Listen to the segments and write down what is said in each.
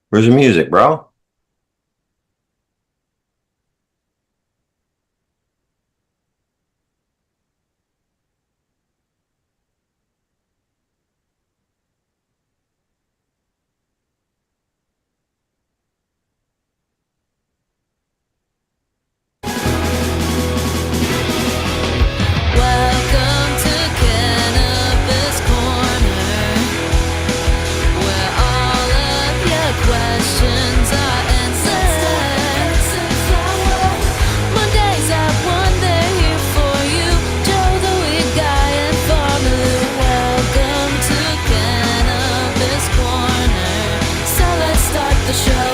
Where's the music, bro? Welcome to Cannabis Corner, where all of your questions are answered. Mondays at 1, they're here for you. Joe the weed guy and Farmer. Welcome to Cannabis Corner. So let's start the show.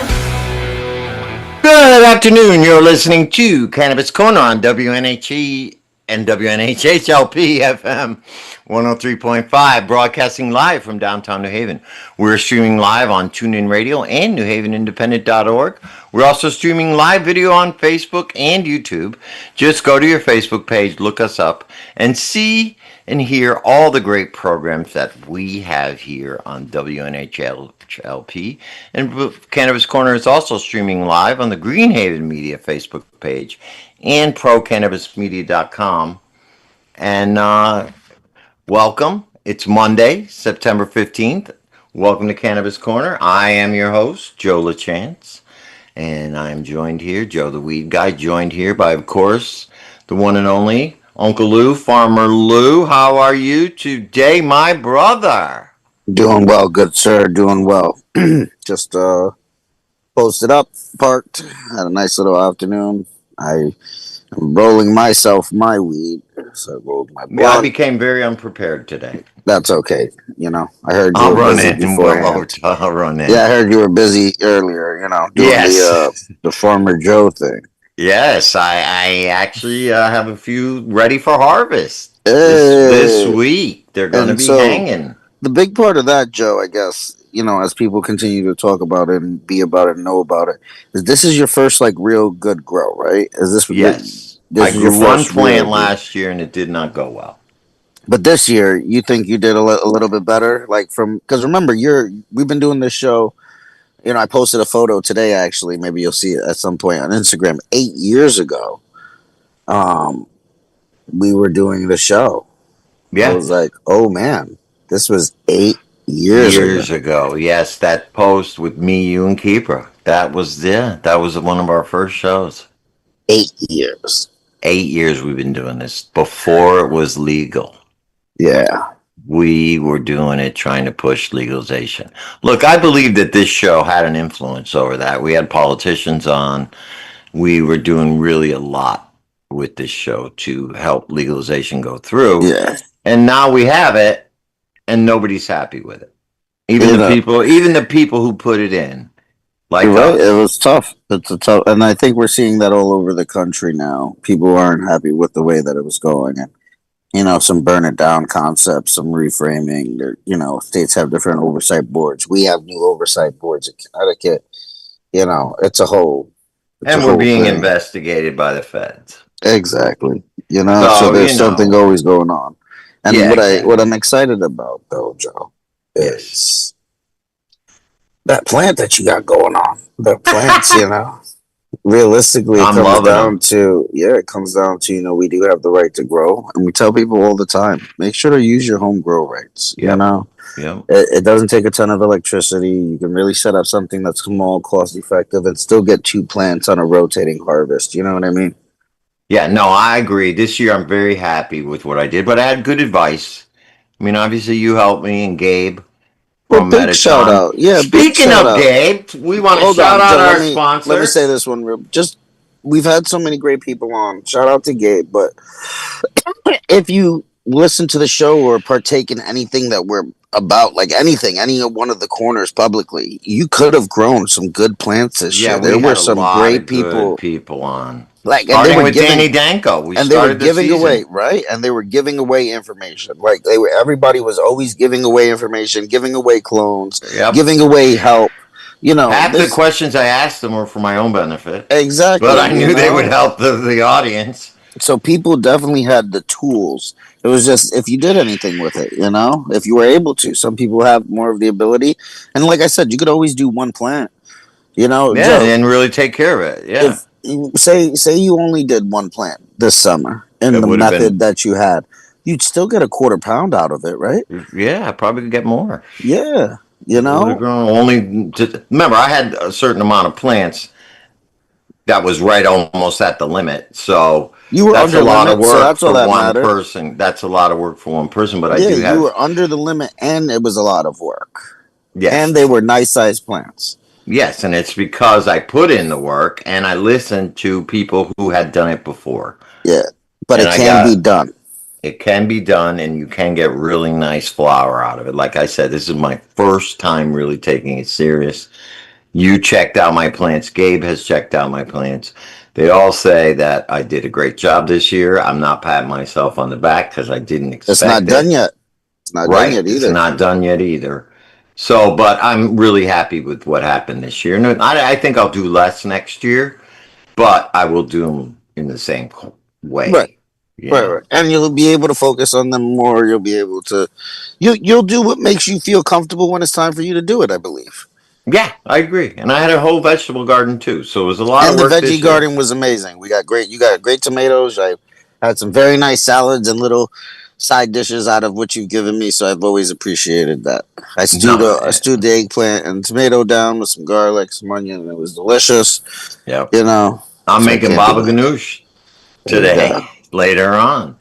Good afternoon. You're listening to Cannabis Corner on WNHE and WNHHLP FM 103.5, broadcasting live from downtown New Haven. We're streaming live on TuneIn Radio and NewHavenIndependent.org. We're also streaming live video on Facebook and YouTube. Just go to your Facebook page, look us up, and see and hear all the great programs that we have here on WNHLP. And Cannabis Corner is also streaming live on the Greenhaven Media Facebook page and ProCannabisMedia.com. And welcome. It's Monday, September 15th. Welcome to Cannabis Corner. I am your host, Joe LaChance. And I'm joined here, Joe the Weed Guy, joined here by, of course, the one and only Uncle Lou, Farmer Lou. How are you today, my brother? Doing well, good sir. Doing well. Just posted up, parked, had a nice little afternoon. I am rolling myself my weed, so I rolled my Yeah, I blunt. became very unprepared today. That's okay. I heard you I'll were run busy in. beforehand. I'll run in. Yeah, I heard you were busy earlier. Doing Yes. the Farmer Joe thing. Yes, I actually have a few ready for harvest this Hey. week. They're going to And be so hanging. the big part of that, Joe, I guess, as people continue to talk about it and be about it and know about it, is this is your first like real good grow, right? Is this Yes. I this is your grew one first real plant good? last year and it did not go well. But this year, you think you did a little bit better, like from because remember, we've been doing this show. I posted a photo today. Actually, maybe you'll see it at some point on Instagram. 8 years ago, um, we were doing the show. I was Yes. like, oh man, this was 8 years ago. Years ago. Yes, that post with me, you, and Keeper. That was one of our first shows. 8 years. 8 years we've been doing this before it was legal. Yeah. We were doing it trying to push legalization. Look, I believe that this show had an influence over that. We had politicians on. We were doing really a lot with this show to help legalization go through. Yeah. And now we have it and nobody's happy with it. Even the people who put it in. Like You're right. us. It was tough. It's a tough, and I think we're seeing that all over the country now. People aren't happy with the way that it was going, and some burn it down concepts, some reframing. States have different oversight boards. We have new oversight boards in Connecticut. It's a whole. It's a And we're whole being thing. investigated by the feds. Exactly. So, So there's something always going on, and Yeah, what exactly. I'm excited about though, Joe, Yes. is that plant that you got going on. The plants, realistically, I'm loving them. it comes down to we do have the right to grow, and we tell people all the time, make sure to use your home grow rights. Yep. Yep. It doesn't take a ton of electricity. You can really set up something that's small, cost effective, and still get two plants on a rotating harvest. You know what I mean? Yeah, no, I agree. This year I'm very happy with what I did, but I had good advice. I mean, obviously you helped me and Gabe Well, from big shout Metatron. out. Yeah, big Speaking shout of out. Gabe, we want to Hold shout on, out Joe. our Let me say sponsor. this one real. Just we've had so many great people on. Shout out to Gabe, but if you listen to the show or partake in anything that we're about, like anything, any one of the corners publicly, you could have grown some good plants this Yeah, year. There we were had a some lot great of good people, people on. and they Starting were with giving Danny Danko. We and they were started the giving away, season. right? And they were giving away information. Like everybody was always giving away information, giving away clones, Yep. giving away help. Half the This questions I asked them were for my own benefit, but exactly. I knew they would help the audience. So people definitely had the tools. It was just if you did anything with it, if you were able to. Some people have more of the ability, and like I said, you could always do one plant. You know, Yeah, Joe, and really take care of it. Yeah, if say you only did one plant this summer in it the would have method been. that you had, you'd still get a quarter pound out of it, right? Yeah, I probably could get more. Yeah, you It would have know, grown only. Remember, I had a certain amount of plants that was right almost at the limit. So you were that's a under lot of limit, so work that's all for that one mattered. person. That's a lot of work for one person. But I Yeah, do you have. were under the limit, and it was a lot of work, and they Yes. were nice sized plants. Yes, and it's because I put in the work and I listened to people who had done it before. Yeah, but And it I can be got done. it can be done and you can get really nice flour out of it. Like I said, this is my first time really taking it serious. You checked out my plants. Gabe has checked out my plants. They all say that I did a great job this year. I'm not patting myself on the back because I didn't It's not expect done it. yet. It's not done Right. yet It's either. not done yet either. So, but I'm really happy with what happened this year. And I think I'll do less next year, but I will do them in the same Right. way, you Right, know. right, and you'll be able to focus on them more. You'll be able to, you'll do what makes you feel comfortable when it's time for you to do it. I believe. Yeah, I agree. And I had a whole vegetable garden too. So it was a lot of And the work veggie this year. garden was amazing. We got great. You got great tomatoes. I had some very nice salads and little side dishes out of what you've given me. So I've always appreciated that. No, I stewed the eggplant and tomato down with some garlic, some onion, and it was delicious. yep. You know, I'm so I making can't be baba bad. ganoush There you go. today, later on.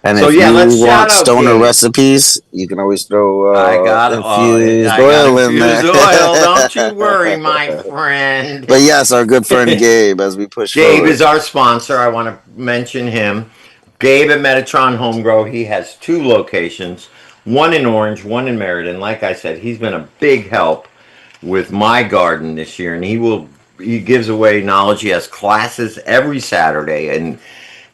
And So if yeah, you let's want shout out stoner Gabe. recipes, you can always I throw got infused I got oil in there. infused oil. Don't you worry, my friend. But yes, our good friend Gabe, as we push Gabe forward. is our sponsor. I want to mention him. Gabe at Metatron Home Grow. He has two locations, one in Orange, one in Meriden. Like I said, he's been a big help with my garden this year, and he gives away knowledge. He has classes every Saturday and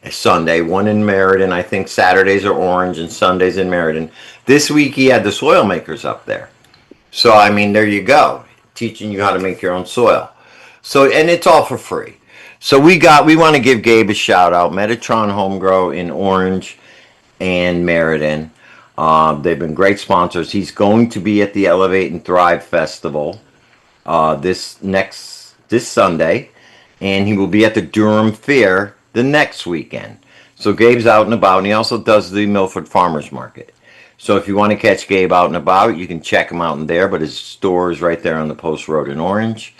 Sunday, one in Meriden. I think Saturdays are Orange and Sundays in Meriden. This week he had the soil makers up there. So I mean, there you go, teaching you how to make your own soil. So and it's all for free. So we want to give Gabe a shout out. Metatron Home Grow in Orange and Meriden. They've been great sponsors. He's going to be at the Elevate and Thrive Festival this Sunday, and he will be at the Durham Fair the next weekend. So Gabe's out and about, and he also does the Milford Farmers Market. So if you want to catch Gabe out and about, you can check him out in there. But his store is right there on the Post Road in Orange,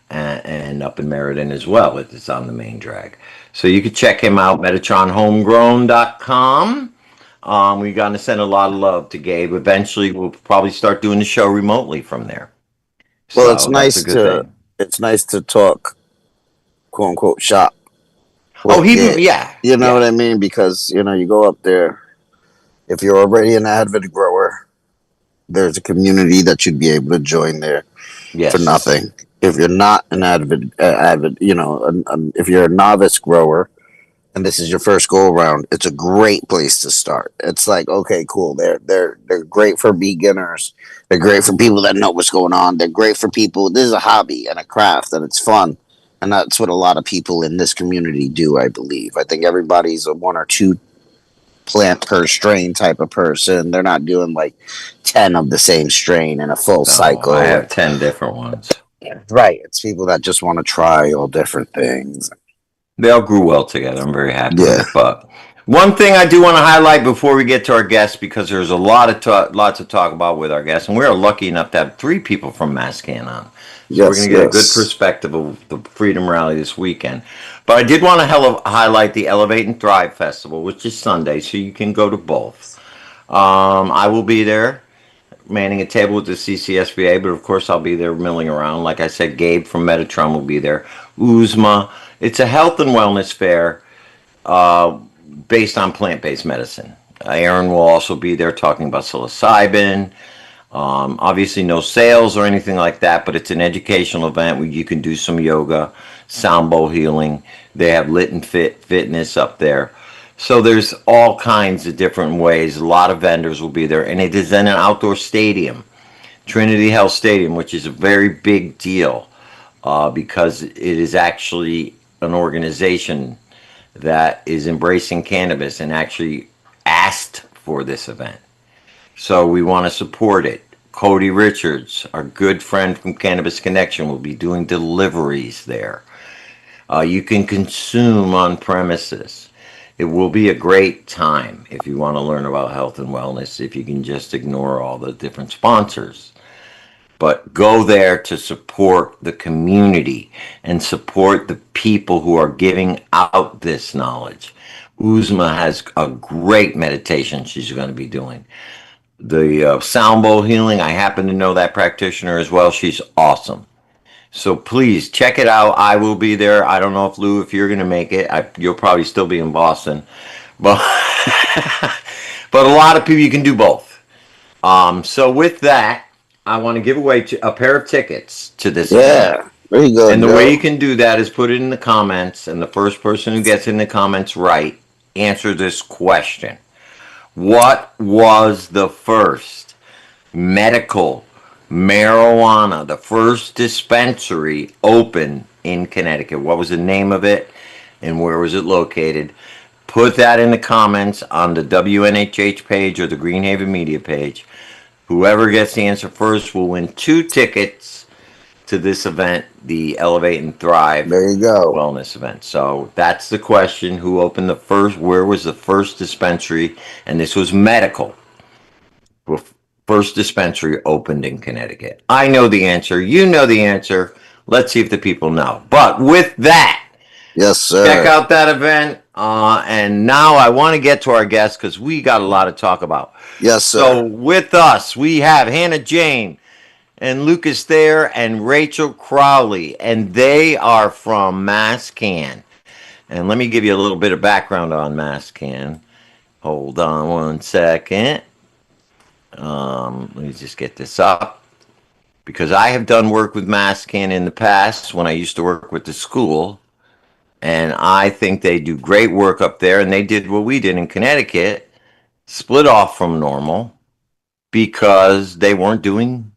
and up in Meriden as well. It's on the main drag. So you can check him out, metatronhomegrown.com. We're going to send a lot of love to Gabe. Eventually, we'll probably start doing the show remotely from there. Well, So that's a good thing. it's nice to talk, quote unquote, shop. Oh, With Gabe. yeah, You know yeah, what I mean? Because you go up there. If you're already an avid grower, there's a community that you'd be able to join there for yes, nothing. If you're not an avid, if you're a novice grower and this is your first go around, it's a great place to start. It's like, okay, cool. They're great for beginners. They're great for people that know what's going on. They're great for people. This is a hobby and a craft, and it's fun. And that's what a lot of people in this community do, I believe. I think everybody's a one or two plant per strain type of person. They're not doing like 10 of the same strain in a full no, I cycle. have 10 different ones. Right. It's people that just want to try all different things. They all grew well together. I'm very happy with Yeah. it. But one thing I do want to highlight before we get to our guests, because there's a lots to talk about with our guests, and we are lucky enough to have three people from Mascan on. So we're Yes. going to get a good Yes. perspective of the Freedom Rally this weekend. But I did want to highlight the Elevate and Thrive Festival, which is Sunday, so you can go to both. I will be there manning a table with the CCSVA, but of course I'll be there milling around. Like I said, Gabe from Metatron will be there. Uzma. It's a health and wellness fair uh, based on plant-based medicine. Aaron will also be there talking about psilocybin. Obviously, no sales or anything like that, but it's an educational event where you can do some yoga, sound bowl healing. They have lit and fitness up there. So there's all kinds of different ways. A lot of vendors will be there, and it is in an outdoor stadium, Trinity Health Stadium, which is a very big deal because it is actually an organization that is embracing cannabis and actually asked for this event. So we want to support it. Cody Richards, our good friend from Cannabis Connection, will be doing deliveries there. You can consume on premises. It will be a great time if you want to learn about health and wellness, if you can just ignore all the different sponsors. But go there to support the community and support the people who are giving out this knowledge. Uzma has a great meditation she's going to be doing. The sound bowl healing, I happen to know that practitioner as well. She's awesome. So please check it out. I will be there. I don't know if Lou, if you're going to make it. You'll probably still be in Boston, but but a lot of people, you can do both. So with that, I want to give away a pair of tickets to this event. Yeah, there you go. And the way you can do that is put it in the comments, and the first person who gets in the comments right, answer this question. What was the first medical marijuana, the first dispensary open in Connecticut? What was the name of it and where was it located? Put that in the comments on the WNHH page or the Greenhaven Media page. Whoever gets the answer first will win 2 tickets to this event, the Elevate and Thrive There you go. wellness event. So that's the question. Who opened the first, where was the first dispensary? And this was medical. First dispensary opened in Connecticut. I know the answer. You know the answer. Let's see if the people know. But with that, Yes, sir. check out that event. And now I want to get to our guests because we got a lot to talk about. Yes, sir. So with us, we have Hannah Jane and Lucas Thayer and Rachel Crowley, and they are from MassCann. And let me give you a little bit of background on MassCann. Hold on one second. Let me just get this up. Because I have done work with MassCann in the past when I used to work with the school. And I think they do great work up there. And they did what we did in Connecticut, split off from normal because they weren't doing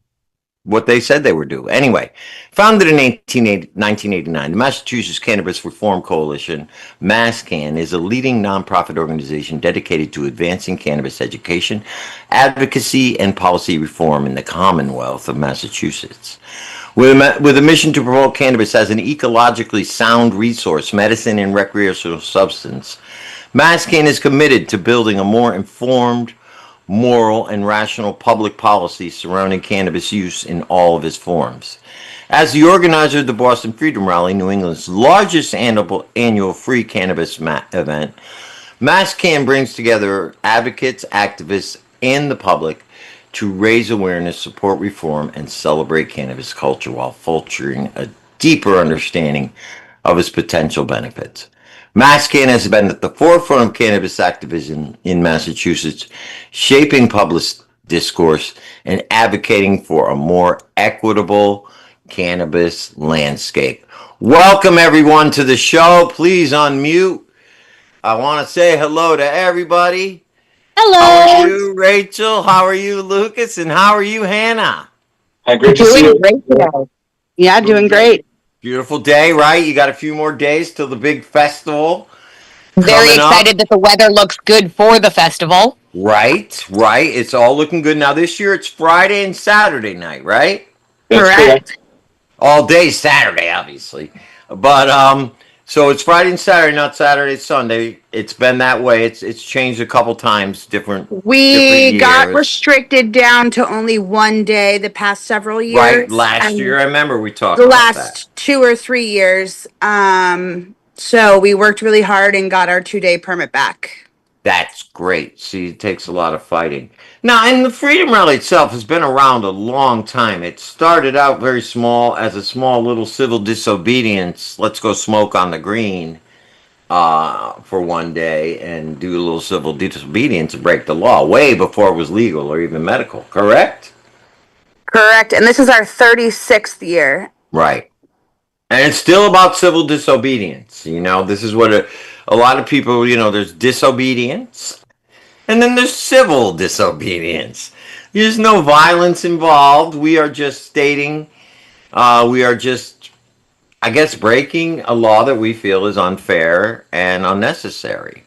what they said they would do. Anyway, founded in 1989, the Massachusetts Cannabis Reform Coalition, MassCann, is a leading nonprofit organization dedicated to advancing cannabis education, advocacy, and policy reform in the Commonwealth of Massachusetts. With a mission to promote cannabis as an ecologically sound resource, medicine, and recreational substance, MassCann is committed to building a more informed, moral, and rational public policy surrounding cannabis use in all of its forms. As the organizer of the Boston Freedom Rally, New England's largest annual free cannabis event, MassCann brings together advocates, activists, and the public to raise awareness, support reform, and celebrate cannabis culture while fostering a deeper understanding of its potential benefits. MassCann has been at the forefront of cannabis activism in Massachusetts, shaping public discourse and advocating for a more equitable cannabis landscape. Welcome everyone to the show. Please unmute. I want to say hello to everybody. Hello. How are you, Rachel? How are you, Lucas? And how are you, Hannah? Hi, great to see Doing you. great today. Yeah, doing great. Beautiful day, right? You got a few more days till the big festival. Very coming up. excited that the weather looks good for the festival. Right. It's all looking good. Now, this year it's Friday and Saturday night, right? That's Correct. All day Saturday, obviously. But, so it's Friday and Saturday, not Saturday, Sunday. It's been that way. It's changed a couple times, different We got years. restricted down to only one day the past several years. Right. Last and year, I remember we talked the about that. last 2 or 3 years. So we worked really hard and got our 2-day permit back. That's great. See, it takes a lot of fighting. Now, and the Freedom Rally itself has been around a long time. It started out very small as a small little civil disobedience. Let's go smoke on the green for one day and do a little civil disobedience and break the law way before it was legal or even medical. Correct? Correct. And this is our 36th year. Right. And it's still about civil disobedience. You know, this is what a lot of people, you know, there's disobedience and then there's civil disobedience. There's no violence involved. We are just stating, we are just, I guess, breaking a law that we feel is unfair and unnecessary.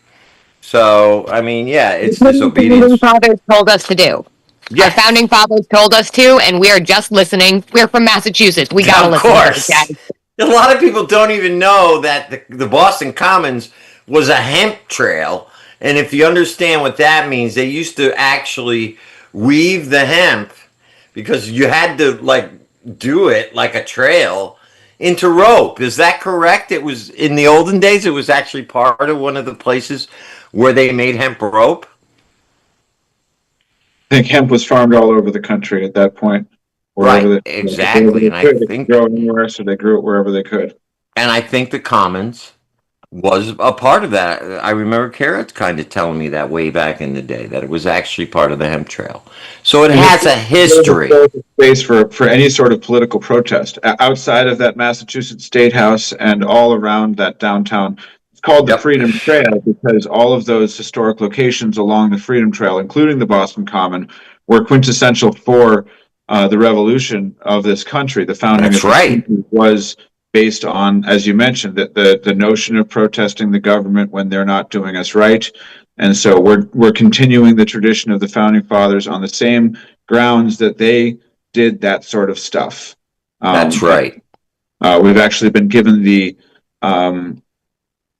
So, I mean, yeah, it's What disobedience. fathers told us to do. Our Yes. founding fathers told us to, and we are just listening. We're from Massachusetts. We gotta Of listen to course. those guys. A lot of people don't even know that the Boston Commons was a hemp trail. And if you understand what that means, they used to actually weave the hemp because you had to like do it like a trail into rope. Is that correct? It was in the olden days, it was actually part of one of the places where they made hemp rope. I think hemp was farmed all over the country at that point, Right, wherever exactly. they could. They could grow anywhere, so they grew it wherever they could. And I think the Commons was a part of that. I remember Carrot kind of telling me that way back in the day that it was actually part of the hemp trail. So it And has a history. space for any sort of political protest outside of that Massachusetts State House and all around that downtown. It's called the Yep, Freedom Trail because all of those historic locations along the Freedom Trail, including the Boston Common, were quintessential for the revolution of this country. The founding that's of this right. country was based on, as you mentioned, that the notion of protesting the government when they're not doing us right. And so we're continuing the tradition of the founding fathers on the same grounds that they did that sort of stuff. That's right. We've actually been given the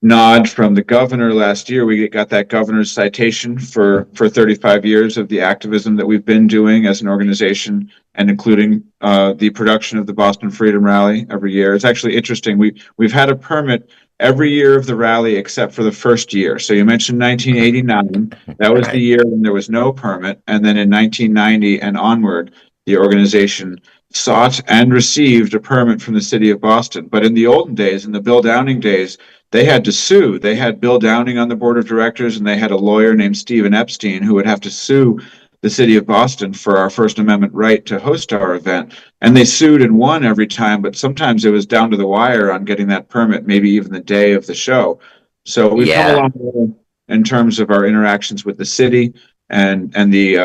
nod from the governor last year. We got that governor's citation for 35 years of the activism that we've been doing as an organization, and including the production of the Boston Freedom Rally every year. It's actually interesting. We've had a permit every year of the rally except for the first year. So you mentioned 1989. That was the Right. year when there was no permit, and then in 1990 and onward, the organization sought and received a permit from the city of Boston. But in the olden days, in the Bill Downing days, they had to sue. They had Bill Downing on the board of directors, and they had a lawyer named Stephen Epstein who would have to sue the city of Boston for our First Amendment right to host our event. And they sued and won every time, but sometimes it was down to the wire on getting that permit, maybe even the day of the show. So we've come a Yeah, long way in terms of our interactions with the city and the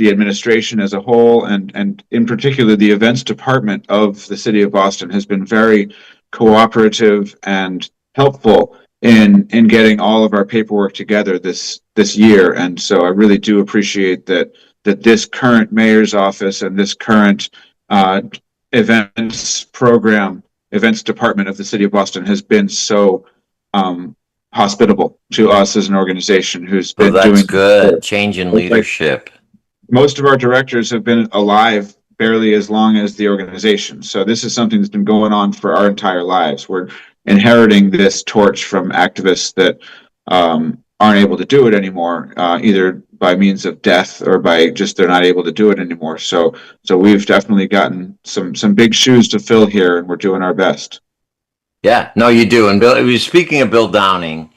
administration as a whole, and in particular the events department of the city of Boston has been very cooperative and helpful in getting all of our paperwork together this year. And so I really do appreciate that this current mayor's office and this current uh, events department of the city of Boston has been so um, hospitable to us as an organization who's so been that's doing good. Change in like leadership. most of our directors have been alive barely as long as the organization. So this is something that's been going on for our entire lives. We're inheriting this torch from activists that aren't able to do it anymore, either by means of death or by just they're not able to do it anymore. So we've definitely gotten some big shoes to fill here, and we're doing our best. Yeah, no, you do. And Bill, speaking of Bill Downing,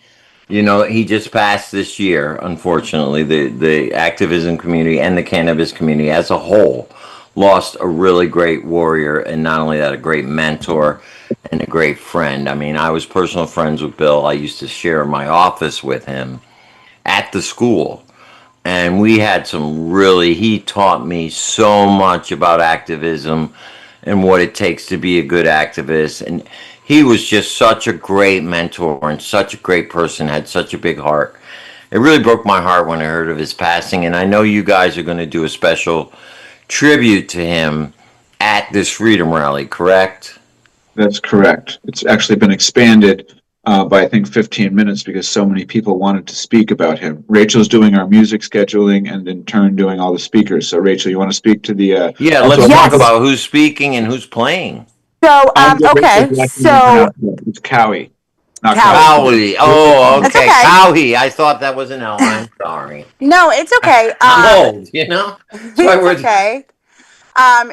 you know, he just passed this year, unfortunately. The activism community and the cannabis community as a whole lost a really great warrior, and not only that, a great mentor and a great friend. I mean, I was personal friends with Bill. I used to share my office with him at the school. And we had some really, he taught me so much about activism and what it takes to be a good activist. And he was just such a great mentor and such a great person, had such a big heart. It really broke my heart when I heard of his passing. And I know you guys are going to do a special tribute to him at this Freedom Rally, correct? That's correct. It's actually been expanded by I think 15 minutes because so many people wanted to speak about him. Rachel's doing our music scheduling and in turn doing all the speakers. So Rachel, you want to speak to the Yeah, also let's talk Yes. about who's speaking and who's playing. So, Rachel's okay. last name So, pronounced it's Cowie, not Cowie. Cowie. Cowie. Oh, That's okay. okay. Cowie. I thought that was an L. I'm sorry. No, it's okay. I'm old, you know? So I It's would. okay.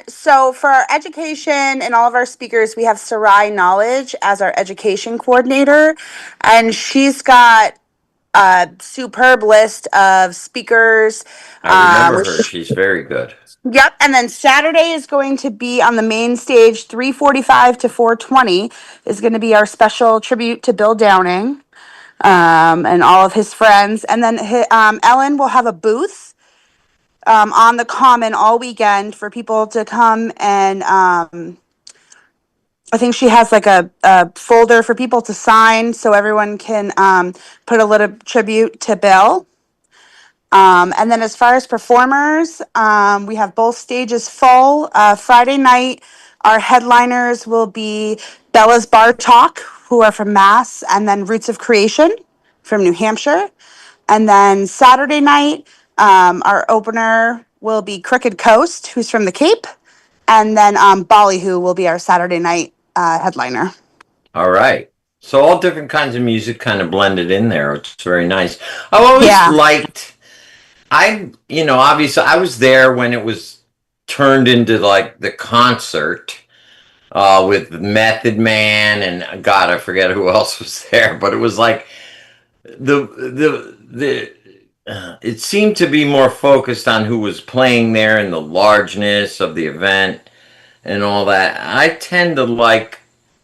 So for our education and all of our speakers, we have Sarai Knowledge as our education coordinator, and she's got a superb list of speakers. I remember her. Which, She's very good. yep. And then Saturday is going to be on the main stage, 3:45 to 4:20 is going to be our special tribute to Bill Downing, and all of his friends. And then Ellen will have a booth on the common all weekend for people to come and I think she has like a folder for people to sign so everyone can put a little tribute to Bill. And then as far as performers, we have both stages full. Friday night, our headliners will be Bella's Bar Talk, who are from Mass, and then Roots of Creation from New Hampshire. And then Saturday night, our opener will be Crooked Coast, who's from the Cape. And then Bollyhoo will be our Saturday night headliner. All right. So all different kinds of music kind of blended in there. It's very nice. I've always Yeah. liked, obviously I was there when it was turned into like the concert with Method Man and God, I forget who else was there, but it was like it seemed to be more focused on who was playing there and the largeness of the event and all that. I tend to like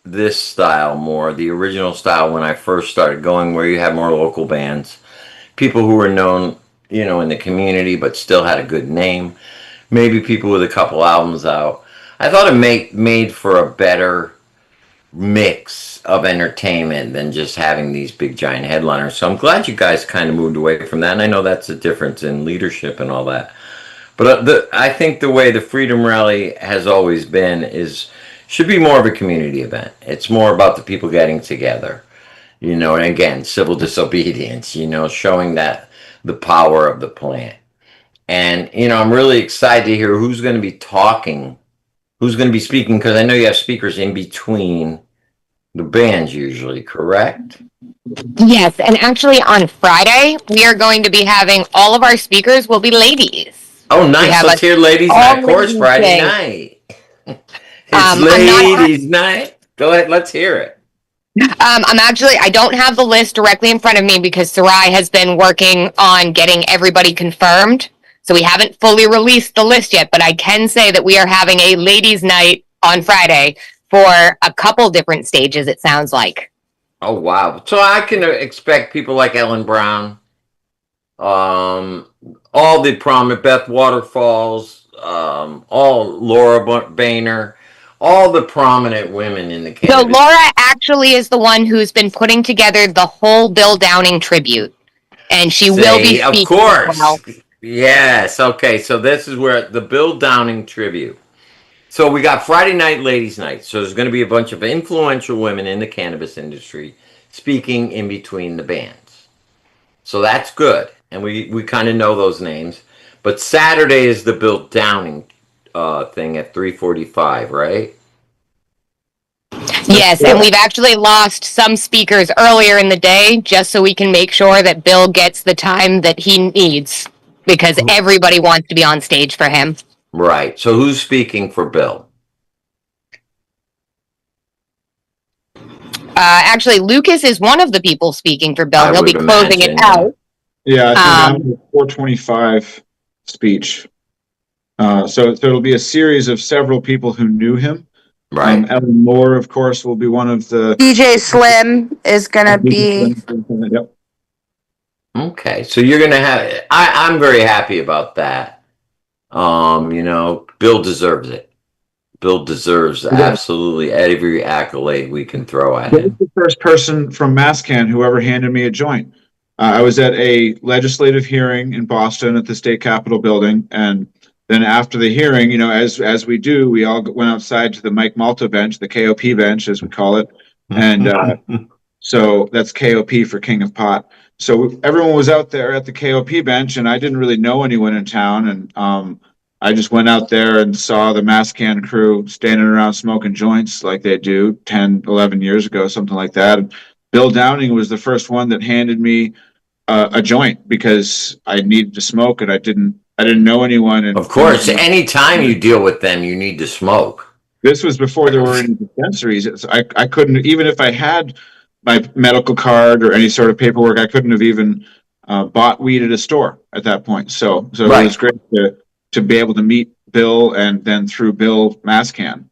this style more, the original style when I first started going, where you had more local bands, people who were known, in the community, but still had a good name. Maybe people with a couple albums out. I thought it made for a better mix of entertainment than just having these big giant headliners. So I'm glad you guys kind of moved away from that. And I know that's a difference in leadership and all that. But I think the way the Freedom Rally has always been should be more of a community event. It's more about the people getting together, and again, civil disobedience, showing that the power of the plant. And, I'm really excited to hear who's going to be talking, who's going to be speaking, because I know you have speakers in between the bands usually, correct? Yes, and actually on Friday, we are going to be having all of our speakers will be ladies. Oh, nice. Let's hear Ladies Night. Of course, Friday night. It's Ladies Night. Go ahead. Let's hear it. I don't have the list directly in front of me because Sarai has been working on getting everybody confirmed. So we haven't fully released the list yet, but I can say that we are having a ladies' night on Friday for a couple different stages, it sounds like. Oh, wow. So I can expect people like Ellen Brown, all the prominent Beth Waterfalls, all Laura Boehner, all the prominent women in the cannabis. So Laura actually is the one who's been putting together the whole Bill Downing tribute, and she will be speaking. Of course. Well. Yes. Okay. So this is where the Bill Downing tribute. So we got Friday night, ladies' night. So there's going to be a bunch of influential women in the cannabis industry speaking in between the bands. So that's good. And we kind of know those names. But Saturday is the Bill Downing thing at 3:45, right? Yes, and we've actually lost some speakers earlier in the day just so we can make sure that Bill gets the time that he needs because everybody wants to be on stage for him. Right. So who's speaking for Bill? Actually, Lucas is one of the people speaking for Bill. He'll be closing it out. Yeah, I think I'm the 425 speech. So it'll be a series of several people who knew him. Right. Ellen Moore, of course, will be one of the... DJ Slim is going to be... Yep. Okay, so you're going to have... I'm very happy about that. Bill deserves it. Bill deserves absolutely every accolade we can throw at him. The first person from Masscan who ever handed me a joint. I was at a legislative hearing in Boston at the state capitol building, and then after the hearing, as we do, we all went outside to the Mike Malta bench, the KOP bench, as we call it. And so that's KOP for King of Pot. So everyone was out there at the KOP bench, and I didn't really know anyone in town. And I just went out there and saw the Masscan crew standing around smoking joints like they do 10, 11 years ago, something like that. And Bill Downing was the first one that handed me a joint because I needed to smoke and I didn't know anyone. And of course, anytime you deal with them, you need to smoke. This was before there were any dispensaries. I couldn't, even if I had my medical card or any sort of paperwork, I couldn't have even bought weed at a store at that point. So right. It was great to be able to meet Bill and then through Bill Masscan.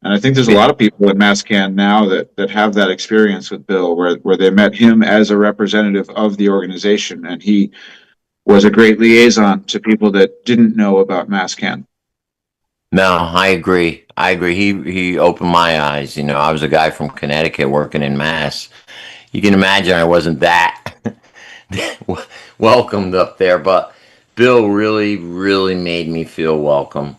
And I think there's a lot of people at Masscan now that have that experience with Bill where they met him as a representative of the organization. And he was a great liaison to people that didn't know about Masscan. No, I agree. He opened my eyes. I was a guy from Connecticut working in Mass. You can imagine I wasn't that welcomed up there, but Bill really, really made me feel welcome.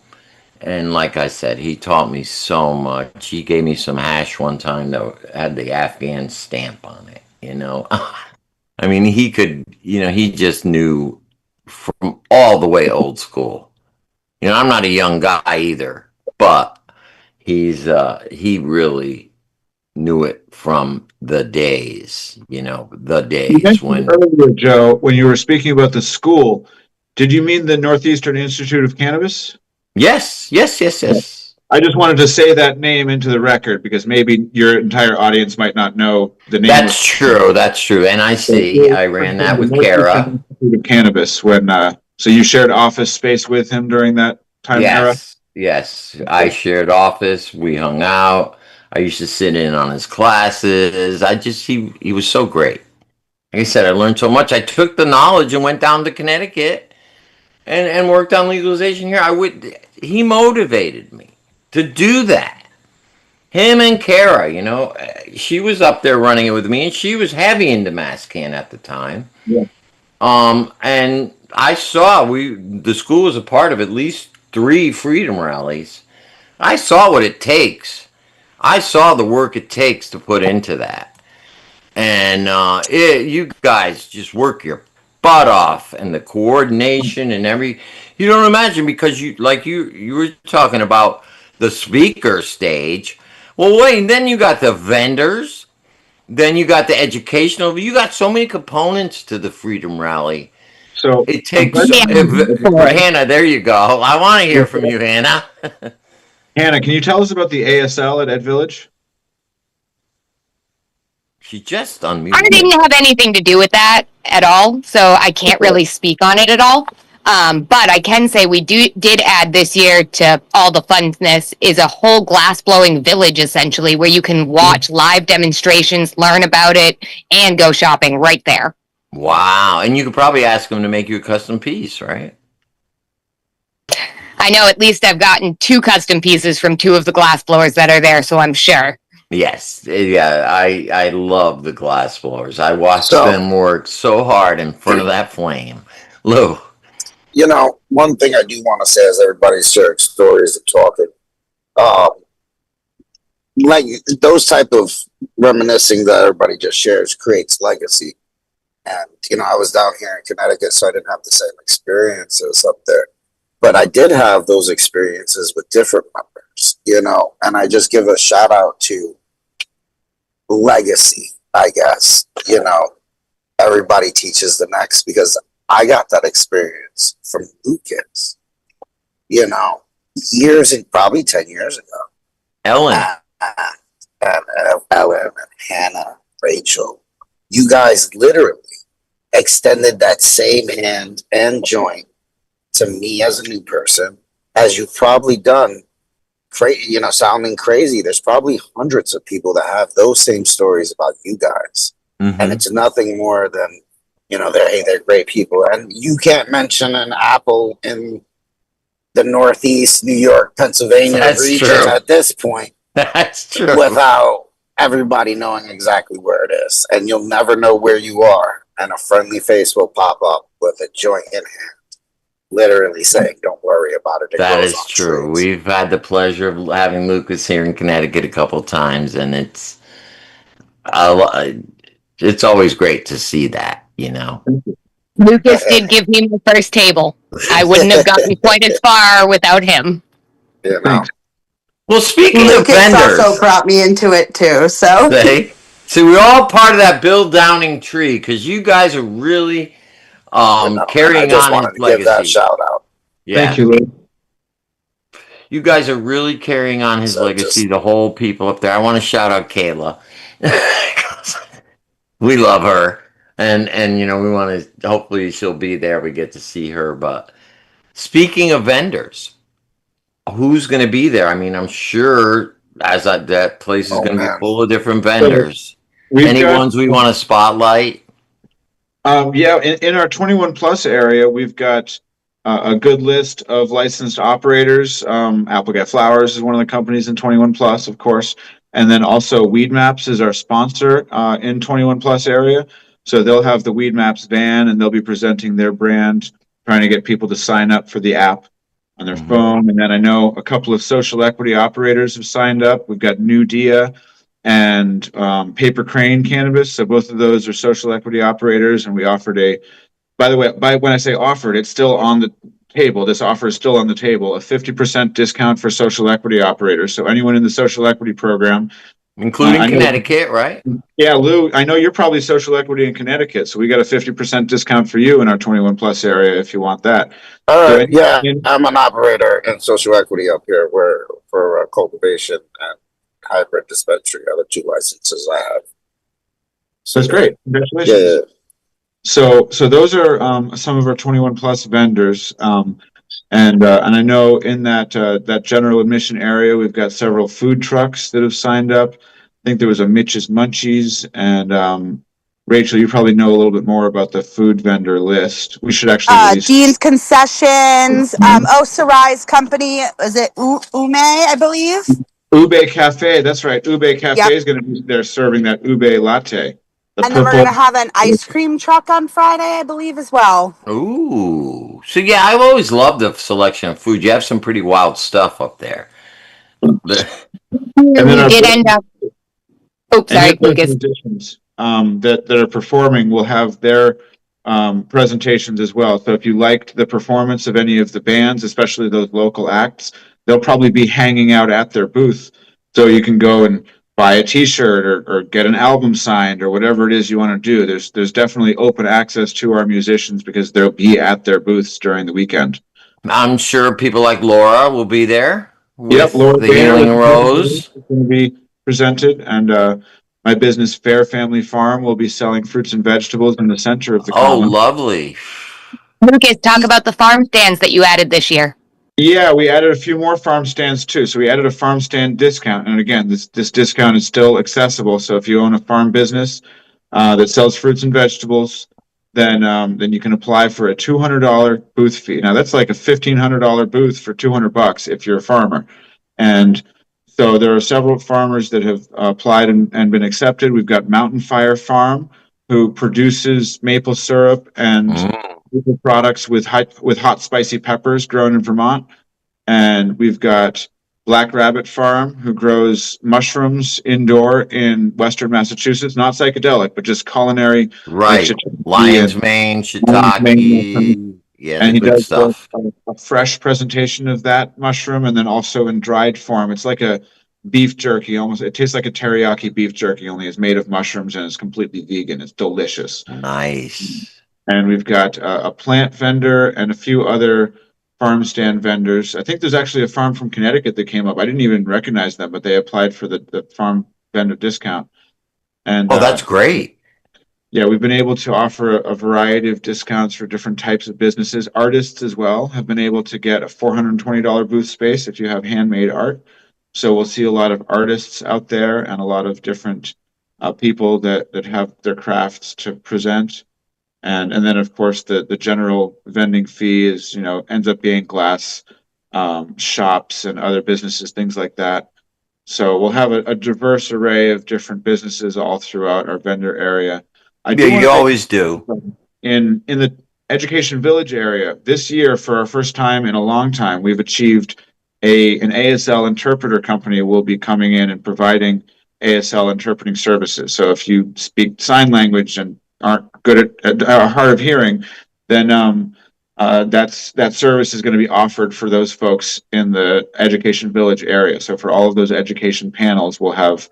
And like I said, he taught me so much. He gave me some hash one time that had the Afghan stamp on it, you know. I mean, he could, he just knew from all the way old school. I'm not a young guy either, but he really knew it from the days, the You days mentioned when. earlier, Joe, when you were speaking about the school, did you mean the Northeastern Institute of Cannabis? Yes, yes, yes, yes. I just wanted to say that name into the record because maybe your entire audience might not know the name of That's true. That's true. And I see. I ran that the with Northeastern Kara. Institute of Cannabis when so you shared office space with him during that time era? Yes, yes. I shared office. We hung out. I used to sit in on his classes. He was so great. Like I said, I learned so much. I took the knowledge and went down to Connecticut and worked on legalization here. He motivated me to do that. Him and Kara, she was up there running it with me, and she was heavy into Mascan at the time. Yeah. And I saw the school was a part of at least 3 freedom rallies. I saw what it takes. I saw the work it takes to put into that. And you guys just work your butt off, and the coordination and you don't imagine, because you were talking about the speaker stage. Well, wait, then you got the vendors, then you got the educational, you got so many components to the freedom rally. So It takes Yeah. Hannah, there you go. I want to hear from you, Hannah. Hannah, can you tell us about the ASL at Ed Village? She just I unmuted. didn't have anything to do with that at all, so I can't really speak on it at all. But I can say we did add this year to all the funness is a whole glass blowing village, essentially, where you can watch live demonstrations, learn about it, and go shopping right there. Wow. And you could probably ask them to make you a custom piece, right? I know at least I've gotten 2 custom pieces from 2 of the glass blowers that are there, so I'm sure. Yes. Yeah, I love the glass blowers. I watched So- them work so hard in front of that flame. Lou. One thing I do want to say as everybody's sharing stories and talking, like those type of reminiscing that everybody just shares creates legacy. And, I was down here in Connecticut, so I didn't have the same experiences up there. But I did have those experiences with different members, and I just give a shout out to legacy, I guess. Everybody teaches the next, because I got that experience from Lucas, probably 10 years ago. Ellen. And Ellen and Hannah, Rachel, you guys literally extended that same hand and joint to me as a new person, as you've probably done. Sounding crazy, there's probably hundreds of people that have those same stories about you guys. Mm-hmm. And it's nothing more than, they're great people. And you can't mention an apple in the Northeast, New York, Pennsylvania That's region true. at this point That's true. without everybody knowing exactly where it is. And you'll never know where you are. And a friendly face will pop up with a joint in hand, literally saying, "Don't worry about it." That is true. We've had the pleasure of having Lucas here in Connecticut a couple of times, and it's always great to see that, Lucas did give me my first table. I wouldn't have gotten quite as far without him. Well, speaking of Lucas vendors, also brought me into it too. So see, we're all part of that Bill Downing tree, because you guys are really carrying I just on wanted his to give that legacy. shout out. Yeah. Thank you, Lou. You guys are really carrying on his legacy, the whole people up there. I want to shout out Kayla. We love her. And we want to, hopefully she'll be there. We get to see her. But speaking of vendors, who's going to be there? I mean, I'm sure that place is going to be full of different vendors. Any ones we want to spotlight? Yeah, in our 21 plus area, we've got a good list of licensed operators. Applegate Flowers is one of the companies in 21 plus, of course. And then also Weed Maps is our sponsor in 21 plus area. So they'll have the Weed Maps van, and they'll be presenting their brand trying to get people to sign up for the app on their phone. And then I know a couple of social equity operators have signed up. We've got New Dia and Paper Crane Cannabis. So both of those are social equity operators, and we offered by the way, when I say offered, it's still on the table. This offer is still on the table, a 50% discount for social equity operators. So anyone in the social equity program, including Connecticut, right? Yeah, Lou, I know you're probably social equity in Connecticut, so we got a 50% discount for you in our 21 plus area if you want that. Yeah, I'm an operator in social equity up here where for cultivation and hybrid dispensary are the 2 licenses I have. So that's great. Congratulations. Yeah. So those are some of our 21 plus vendors. And I know in that general admission area, we've got several food trucks that have signed up. I think there was a Mitch's Munchies, and Rachel, you probably know a little bit more about the food vendor list. We should actually release Dean's Concessions. Sarai's company, is it Ume, I believe? Ube Cafe. That's right. Ube Cafe is going to be there serving that Ube latte. And then we're going to have an ice cream truck on Friday, I believe, as well. Ooh. So, yeah, I've always loved the selection of food. You have some pretty wild stuff up there. And We did end up. Oh, sorry, Lucas. Musicians that are performing will have their presentations as well. So if you liked the performance of any of the bands, especially those local acts, they'll probably be hanging out at their booth. So you can go and buy a T-shirt or get an album signed or whatever it is you want to do. There's definitely open access to our musicians because they'll be at their booths during the weekend. I'm sure people like Laura will be there. Yep, Laura the Healing Rose is going to be presented, and my business Fair Family Farm will be selling fruits and vegetables in the center of the common. Lovely. Lucas, talk about the farm stands that you added this year. Yeah, we added a few more farm stands too. So we added a farm stand discount, and again, this discount is still accessible. So if you own a farm business that sells fruits and vegetables, then you can apply for a $200 booth fee. Now that's like a $1,500 booth for $200 if you're a farmer, and so there are several farmers that have applied and been accepted. We've got Mountain Fire Farm, who produces maple syrup and products with hot spicy peppers grown in Vermont. And we've got Black Rabbit Farm, who grows mushrooms indoor in Western Massachusetts, not psychedelic, but just culinary. Right. Lion's mane, shiitake. Yeah, and he does stuff. A fresh presentation of that mushroom, and then also in dried form. It's like a beef jerky, almost. It tastes like a teriyaki beef jerky, only it's made of mushrooms and it's completely vegan. It's delicious. Nice. And we've got a plant vendor and a few other farm stand vendors. I think there's actually a farm from Connecticut that came up. I didn't even recognize them, but they applied for the farm vendor discount. And that's great. Yeah, we've been able to offer a variety of discounts for different types of businesses. Artists as well have been able to get a $420 booth space if you have handmade art. So we'll see a lot of artists out there and a lot of different people that have their crafts to present. And then of course the general vending fee is, ends up being glass shops and other businesses, things like that. So we'll have a diverse array of different businesses all throughout our vendor area. You always do. In the Education Village area, this year, for our first time in a long time, we've achieved an ASL interpreter company will be coming in and providing ASL interpreting services. So if you speak sign language and aren't good at hard of hearing, then that service is going to be offered for those folks in the Education Village area. So for all of those education panels, we'll have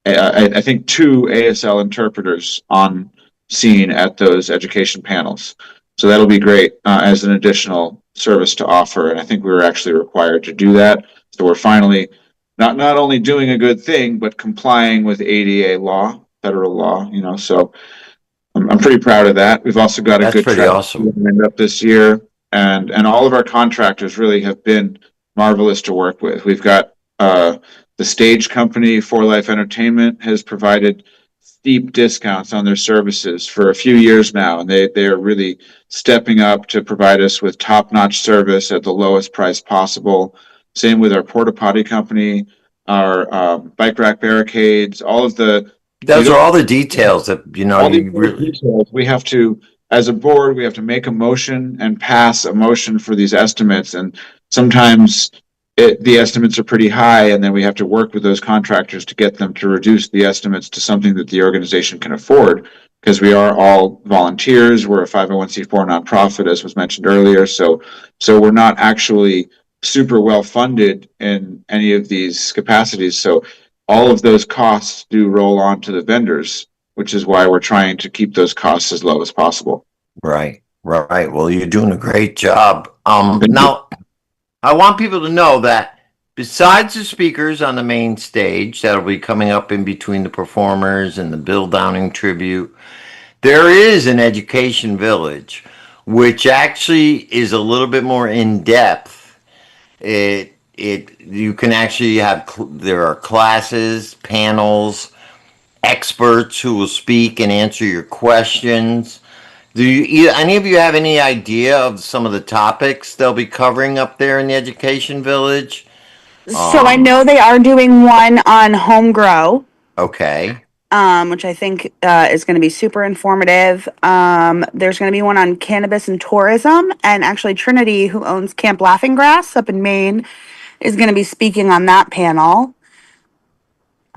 I think 2 ASL interpreters on scene at those education panels. So that'll be great as an additional service to offer. And I think we were actually required to do that. So we're finally not only doing a good thing, but complying with ADA law, federal law, so I'm pretty proud of that. We've also got a good pretty awesome up this year. And all of our contractors really have been marvelous to work with. We've got the stage company, For Life Entertainment, has provided steep discounts on their services for a few years now, and they are really stepping up to provide us with top-notch service at the lowest price possible. Same with our porta potty company, our bike rack barricades, all of the. Those are all the details that details we have to as a board, we have to make a motion and pass a motion for these estimates. And sometimes the estimates are pretty high, and then we have to work with those contractors to get them to reduce the estimates to something that the organization can afford, because we are all volunteers. We're a 501c4 nonprofit, as was mentioned earlier. So we're not actually super well funded in any of these capacities. So all of those costs do roll on to the vendors, which is why we're trying to keep those costs as low as possible. Right. Well, you're doing a great job. Thank you. Now, I want people to know that besides the speakers on the main stage that'll be coming up in between the performers and the Bill Downing tribute, there is an education village, which actually is a little bit more in depth. You can actually there are classes, panels, experts who will speak and answer your questions. Do any of you have any idea of some of the topics they'll be covering up there in the education village? So I know they are doing one on home grow, Okay. which I think is going to be super informative. There's going to be one on cannabis and tourism, and actually Trinity, who owns Camp Laughing Grass up in Maine, is going to be speaking on that panel.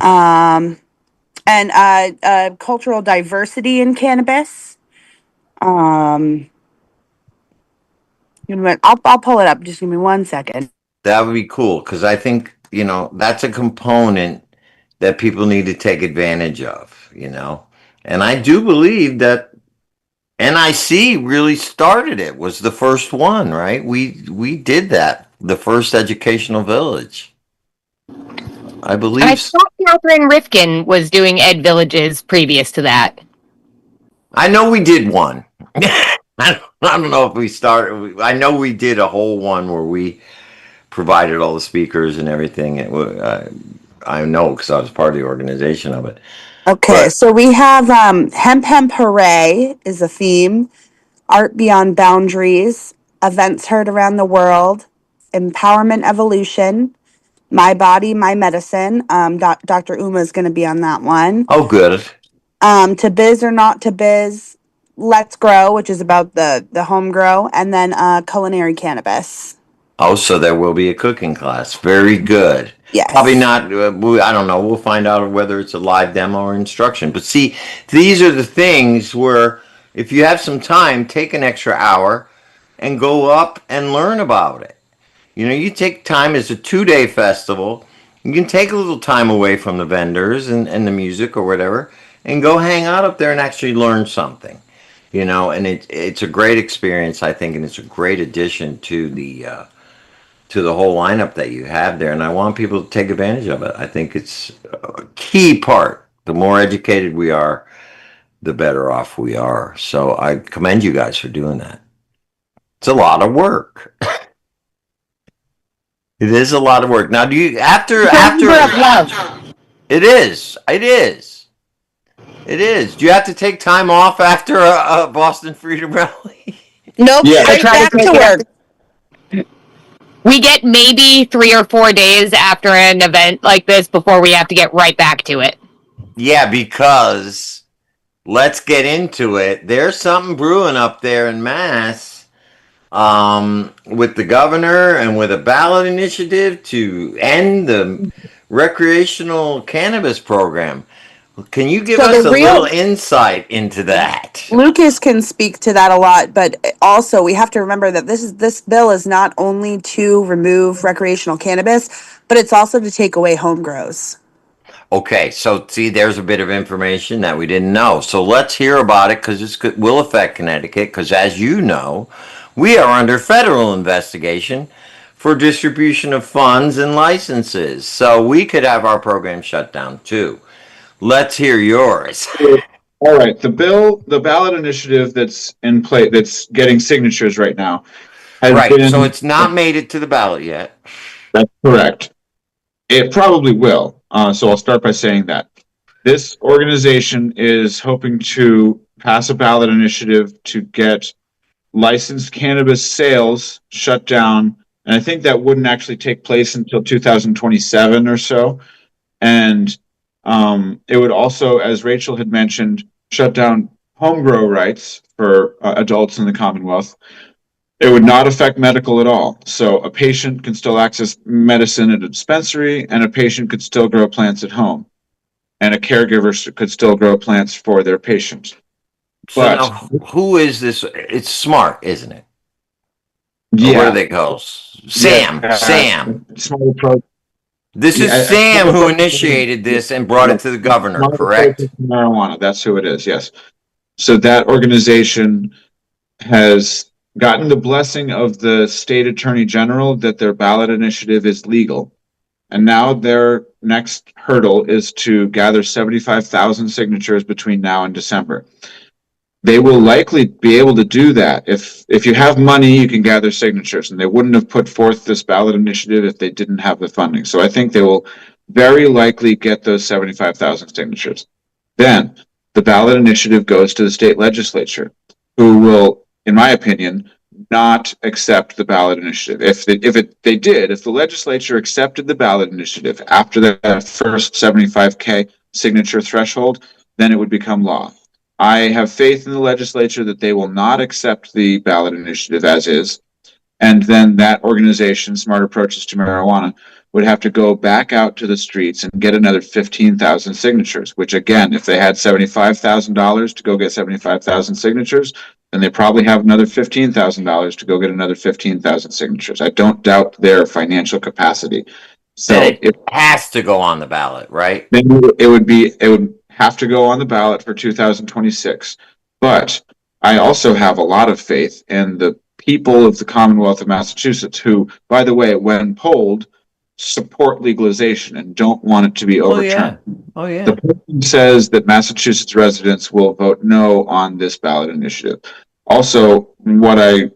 And cultural diversity in cannabis. I'll pull it up. Just give me 1 second. That would be cool, because I think, that's a component that people need to take advantage of, And I do believe that NIC really started it, was the first one, right? We did that, the first educational village. I believe. I thought Catherine Rifkin was doing Ed Villages previous to that. I know we did one. I don't know if we started. I know we did a whole one where we provided all the speakers and everything. I know because I was part of the organization of it. Okay, so we have Hemp Hemp Hooray is a theme, Art Beyond Boundaries, Events Heard Around the World, Empowerment Evolution, My Body, My Medicine. Dr. Uma is going to be on that one. Oh, good. To Biz or Not to Biz, Let's Grow, which is about the home grow, and then culinary cannabis. Oh, so there will be a cooking class. Very good. Yes. Probably not. I don't know. We'll find out whether it's a live demo or instruction. But see, these are the things where if you have some time, take an extra hour and go up and learn about it. You take time. It's a 2-day festival. You can take a little time away from the vendors and the music or whatever and go hang out up there and actually learn something. And it's a great experience, I think, and it's a great addition to the whole lineup that you have there. And I want people to take advantage of it. I think it's a key part. The more educated we are, the better off we are. So I commend you guys for doing that. It's a lot of work. It is a lot of work. Now, do you after It is. Do you have to take time off after a Boston Freedom Rally? Nope, Yeah. straight back to work. We get maybe 3 or 4 days after an event like this before we have to get right back to it. Yeah, because let's get into it. There's something brewing up there in Mass, with the governor and with a ballot initiative to end the recreational cannabis program. Can you give us a little insight into that? Lucas can speak to that a lot, but also we have to remember that this bill is not only to remove recreational cannabis, but it's also to take away home grows. Okay, so see, there's a bit of information that we didn't know. So let's hear about it, because this will affect Connecticut, because as you know, we are under federal investigation for distribution of funds and licenses. So we could have our program shut down too. Let's hear yours. All right. The ballot initiative that's in play, that's getting signatures right now. So it's not made it to the ballot yet. That's correct. It probably will. So I'll start by saying that this organization is hoping to pass a ballot initiative to get licensed cannabis sales shut down. And I think that wouldn't actually take place until 2027 or so. And it would also, as Rachel had mentioned, shut down home grow rights for adults in the Commonwealth. It would not affect medical at all. So a patient can still access medicine at a dispensary, and a patient could still grow plants at home, and a caregiver could still grow plants for their patient. So But now, who is this? It's Smart, isn't it? Or what do yeah, they call? Sam. Smart approach. This is Yeah, Sam who initiated this and brought it to the governor, Smart approach to correct? marijuana. That's who it is. Yes. So that organization has gotten the blessing of the state attorney general that their ballot initiative is legal. And now their next hurdle is to gather 75,000 signatures between now and December. They will likely be able to do that. If you have money, you can gather signatures, and they wouldn't have put forth this ballot initiative if they didn't have the funding. So I think they will very likely get those 75,000 signatures. Then the ballot initiative goes to the state legislature, who will, in my opinion, not accept the ballot initiative. If the legislature accepted the ballot initiative after that first 75K signature threshold, then it would become law. I have faith in the legislature that they will not accept the ballot initiative as is. And then that organization, Smart Approaches to Marijuana, would have to go back out to the streets and get another 15,000 signatures, which again, if they had $75,000 to go get 75,000 signatures, then they probably have another $15,000 to go get another 15,000 signatures. I don't doubt their financial capacity. So Then it has to go on the ballot, right? then it would have to go on the ballot for 2026. But I also have a lot of faith in the people of the Commonwealth of Massachusetts who, by the way, when polled, support legalization and don't want it to be overturned. Oh yeah. The person says that Massachusetts residents will vote no on this ballot initiative. Also, what I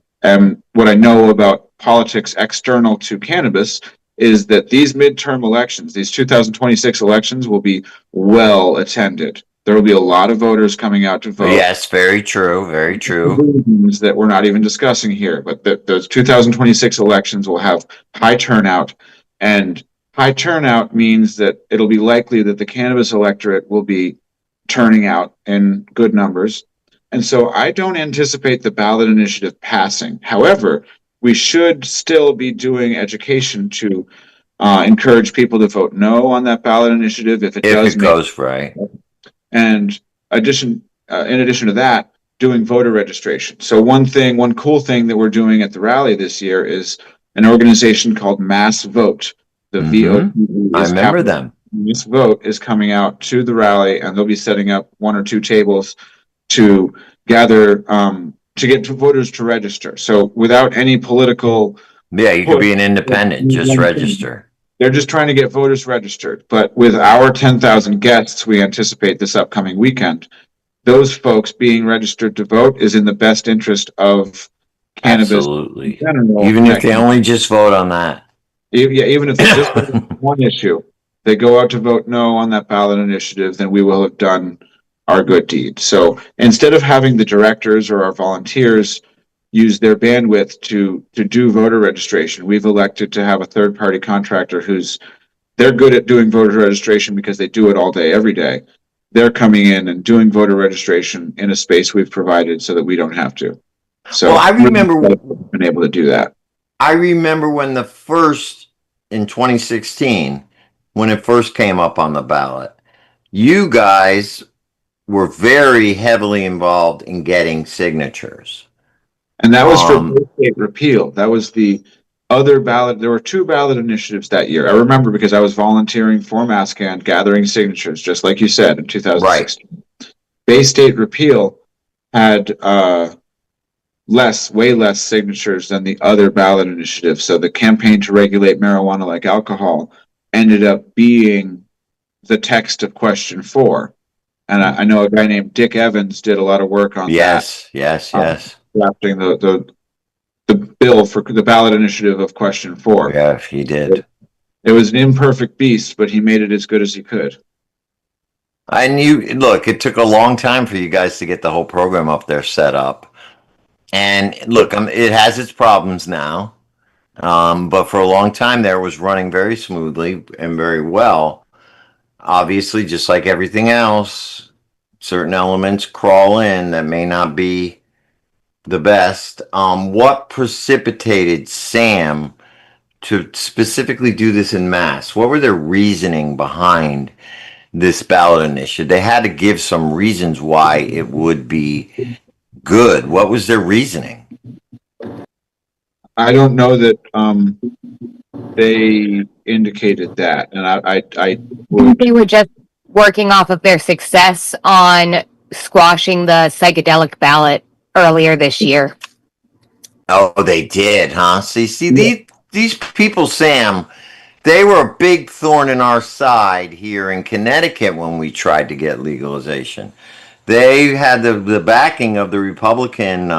know about politics external to cannabis is that these midterm elections, these 2026 elections, will be well attended. There will be a lot of voters coming out to vote. Yes, very true. Very true. Reasons that we're not even discussing here, but those 2026 elections will have high turnout, and high turnout means that it'll be likely that the cannabis electorate will be turning out in good numbers. And so I don't anticipate the ballot initiative passing. However, we should still be doing education to encourage people to vote no on that ballot initiative if it goes right. And in addition to that, doing voter registration. So one cool thing that we're doing at the rally this year is an organization called Mass Vote. The VOTE. I remember them. Mass Vote is coming out to the rally, and they'll be setting up 1 or 2 tables to gather to get voters to register. So without any political, you could be an independent, just register. They're just trying to get voters registered. But with our 10,000 guests we anticipate this upcoming weekend, those folks being registered to vote is in the best interest of cannabis. Absolutely. Even if they only just vote on that. Yeah, even if it's just one issue, they go out to vote no on that ballot initiative, then we will have done our good deed. So instead of having the directors or our volunteers use their bandwidth to do voter registration, we've elected to have a third-party contractor they're good at doing voter registration because they do it all day, every day. They're coming in and doing voter registration in a space we've provided so that we don't have to. So I remember been able to do that. I remember when in 2016, when it first came up on the ballot, you guys were very heavily involved in getting signatures. And that was for state repeal. That was the other ballot. There were 2 ballot initiatives that year. I remember because I was volunteering for MassCan, gathering signatures, just like you said, in 2016. Right. Bay State repeal had way less signatures than the other ballot initiatives. So the campaign to regulate marijuana like alcohol ended up being the text of question 4. And I know a guy named Dick Evans did a lot of work on that. Yes. Drafting the bill for the ballot initiative of question 4. Yeah, he did. It was an imperfect beast, but he made it as good as he could. And look, it took a long time for you guys to get the whole program up there set up. And look, it has its problems now. But for a long time there, it was running very smoothly and very well. Obviously, just like everything else, certain elements crawl in that may not be the best. What precipitated Sam to specifically do this in mass? What were their reasoning behind this ballot initiative? They had to give some reasons why it would be good. What was their reasoning? I don't know that they indicated that, and I would. They were just working off of their success on squashing the psychedelic ballot earlier this year. Oh, they did, huh? See, these people, Sam, they were a big thorn in our side here in Connecticut when we tried to get legalization. They had the backing of the Republicans,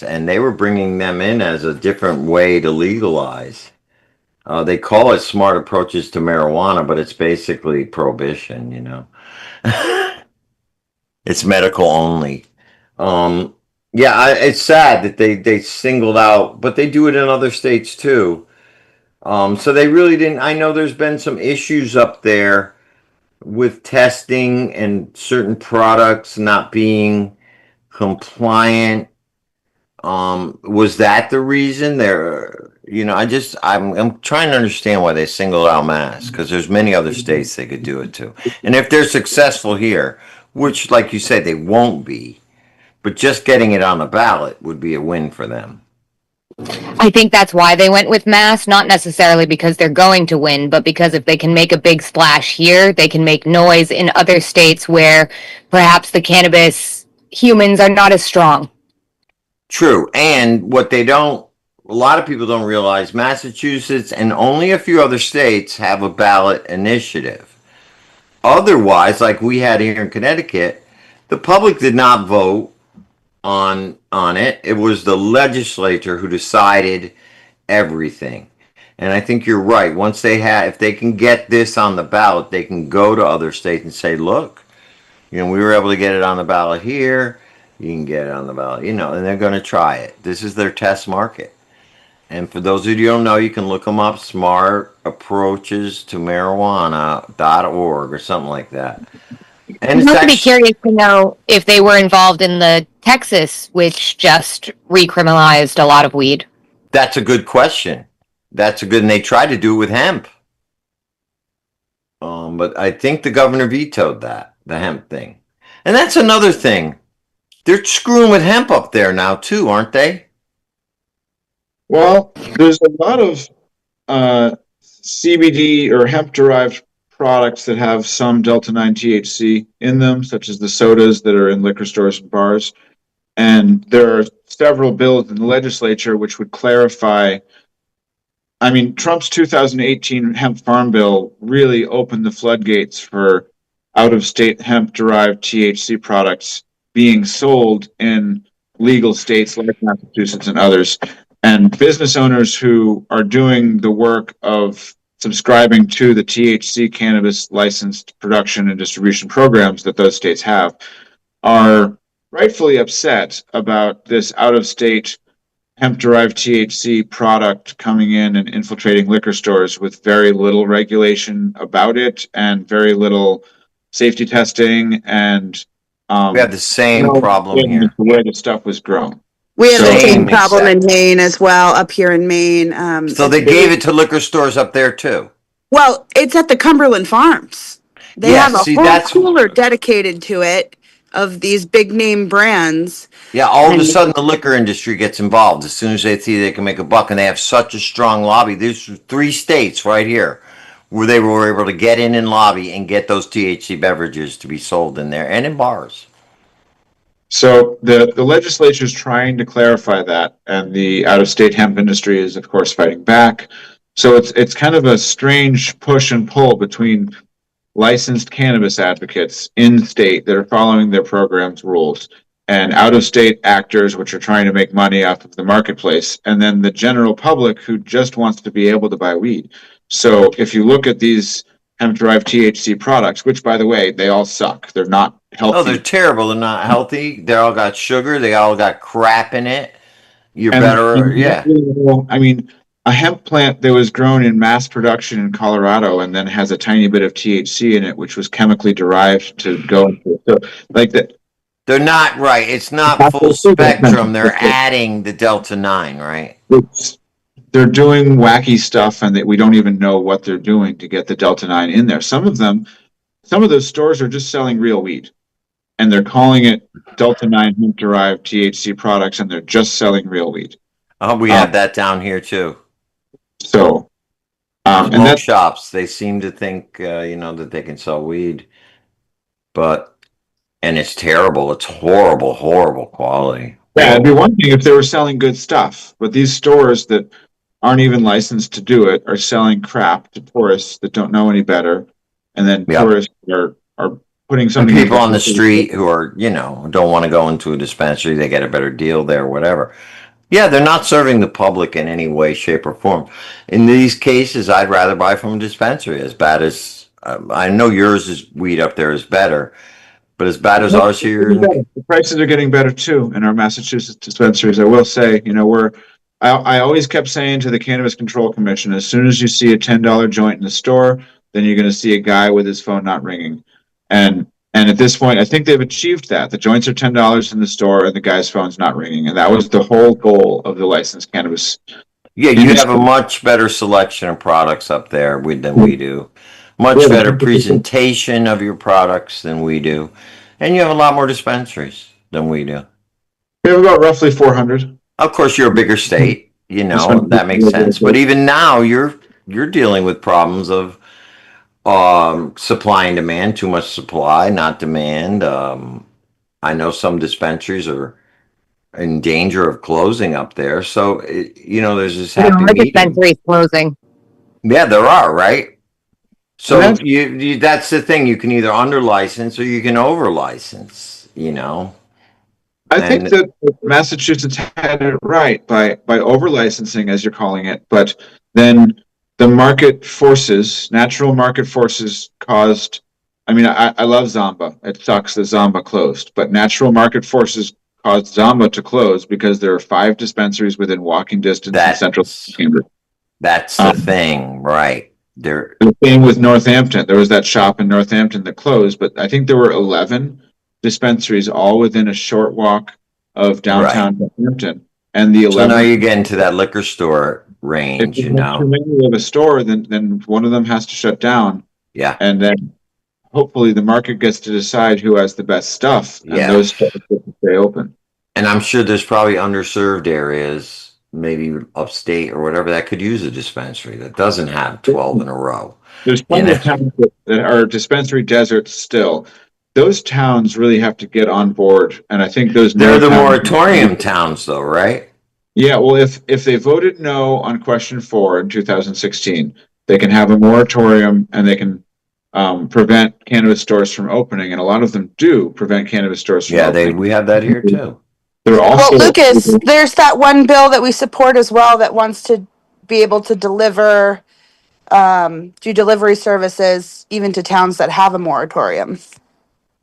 and they were bringing them in as a different way to legalize. They call it smart approaches to marijuana, but it's basically prohibition, you know. It's medical only. Yeah, it's sad that they singled out, but they do it in other states too. So they really didn't. I know there's been some issues up there with testing and certain products not being compliant. Was that the reason? I'm trying to understand why they singled out Mass, because there's many other states they could do it to, and if they're successful here, which, like you said, they won't be, but just getting it on the ballot would be a win for them. I think that's why they went with Mass, not necessarily because they're going to win, but because if they can make a big splash here, they can make noise in other states where perhaps the cannabis humans are not as strong. True, and a lot of people don't realize Massachusetts and only a few other states have a ballot initiative. Otherwise, like we had here in Connecticut, the public did not vote on it. It was the legislature who decided everything. And I think you're right. If they can get this on the ballot, they can go to other states and say, look, we were able to get it on the ballot here. You can get it on the ballot, and they're going to try it. This is their test market. And for those of you who don't know, you can look them up, Smart Approaches to Marijuana.org or something like that. And I'd be curious to know if they were involved in the Texas, which just recriminalized a lot of weed. That's a good question. And they tried to do it with hemp. But I think the governor vetoed the hemp thing. And that's another thing. They're screwing with hemp up there now too, aren't they? Well, there's a lot of CBD or hemp-derived products that have some Delta-9 THC in them, such as the sodas that are in liquor stores and bars. And there are several bills in the legislature which would clarify. I mean, Trump's 2018 hemp farm bill really opened the floodgates for out-of-state hemp-derived THC products being sold in legal states like Massachusetts and others. And business owners who are doing the work of subscribing to the THC cannabis licensed production and distribution programs that those states have are rightfully upset about this out-of-state hemp-derived THC product coming in and infiltrating liquor stores with very little regulation about it and very little safety testing. And we have the same problem here. Where the stuff was grown. We have the same Same problem in exact. Maine as well, up here in Maine. So they gave it to liquor stores up there too. Well, it's at the Cumberland Farms. They Yeah, have a see, whole that's- cooler dedicated to it of these big name brands. Yeah, all of a sudden the liquor industry gets involved as soon as they see they can make a buck, and they have such a strong lobby. There's 3 states right here where they were able to get in and lobby and get those THC beverages to be sold in there and in bars. So the legislature is trying to clarify that, and the out-of-state hemp industry is, of course, fighting back. So it's kind of a strange push and pull between licensed cannabis advocates in state that are following their program's rules and out-of-state actors which are trying to make money off of the marketplace, and then the general public who just wants to be able to buy weed. So if you look at these hemp-derived THC products, which, by the way, they all suck. They're not healthy. Oh, they're terrible. They're not healthy. They all got sugar. They all got crap in it. You're better, yeah. I mean, a hemp plant that was grown in mass production in Colorado and then has a tiny bit of THC in it, which was chemically derived to go into it. So, like that. They're not right. It's not full spectrum. They're adding the Delta 9, right? They're doing wacky stuff, and that we don't even know what they're doing to get the Delta 9 in there. Some of those stores are just selling real weed, and they're calling it Delta 9 hemp derived THC products, and they're just selling real weed. Oh, we have that down here too. So, and Smoke that's shops, they seem to think, that they can sell weed, and it's terrible. It's horrible, horrible quality. yeah, it'd be one thing if they were selling good stuff, but these stores that aren't even licensed to do it are selling crap to tourists that don't know any better, and then Yeah. tourists are putting And something. people on the street who are, don't want to go into a dispensary, they get a better deal there, whatever. Yeah, they're not serving the public in any way, shape, or form. In these cases, I'd rather buy from a dispensary. As bad as I know yours is weed up there is better, but as bad as ours here, The prices are getting better too in our Massachusetts dispensaries. I will say, I always kept saying to the Cannabis Control Commission, as soon as you see a $10 joint in the store, then you're going to see a guy with his phone not ringing. And at this point, I think they've achieved that. The joints are $10 in the store, and the guy's phone's not ringing, and that was the whole goal of the licensed cannabis. yeah, you have a much better selection of products up there than we do. Much better presentation of your products than we do, and you have a lot more dispensaries than we do. We have about roughly 400. Of course, you're a bigger state, that makes sense. But even now, you're dealing with problems of supply and demand, too much supply, not demand. I know some dispensaries are in danger of closing up there. So, there's this happy Our medium. dispensary's closing. Yeah, there are, right? So And that's the thing. You can either under license or you can over license, I think And- that Massachusetts had it right by over licensing, as you're calling it, but then the natural market forces caused. I mean, I love Zamba. It sucks that Zamba closed, but natural market forces caused Zamba to close because there are 5 dispensaries within walking distance in central Cambridge. That's the thing, right? The same with Northampton. There was that shop in Northampton that closed, but I think there were 11 dispensaries all within a short walk of downtown Northampton. And the 11. So now you get into that liquor store range, If you have too many of a store, then one of them has to shut down. Yeah. And then hopefully the market gets to decide who has the best stuff, and those stores get to stay open. And I'm sure there's probably underserved areas, maybe upstate or whatever, that could use a dispensary that doesn't have 12 in a row. There's plenty of towns that are dispensary deserts still. Those towns really have to get on board, and I think they're the moratorium towns, though, right? Yeah, well, if they voted no on question 4 in 2016, they can have a moratorium and they can prevent cannabis stores from opening, and a lot of them do prevent cannabis stores from opening. We have that here too. They're also Well, Lucas, there's that one bill that we support as well that wants to be able to deliver, do delivery services even to towns that have a moratorium.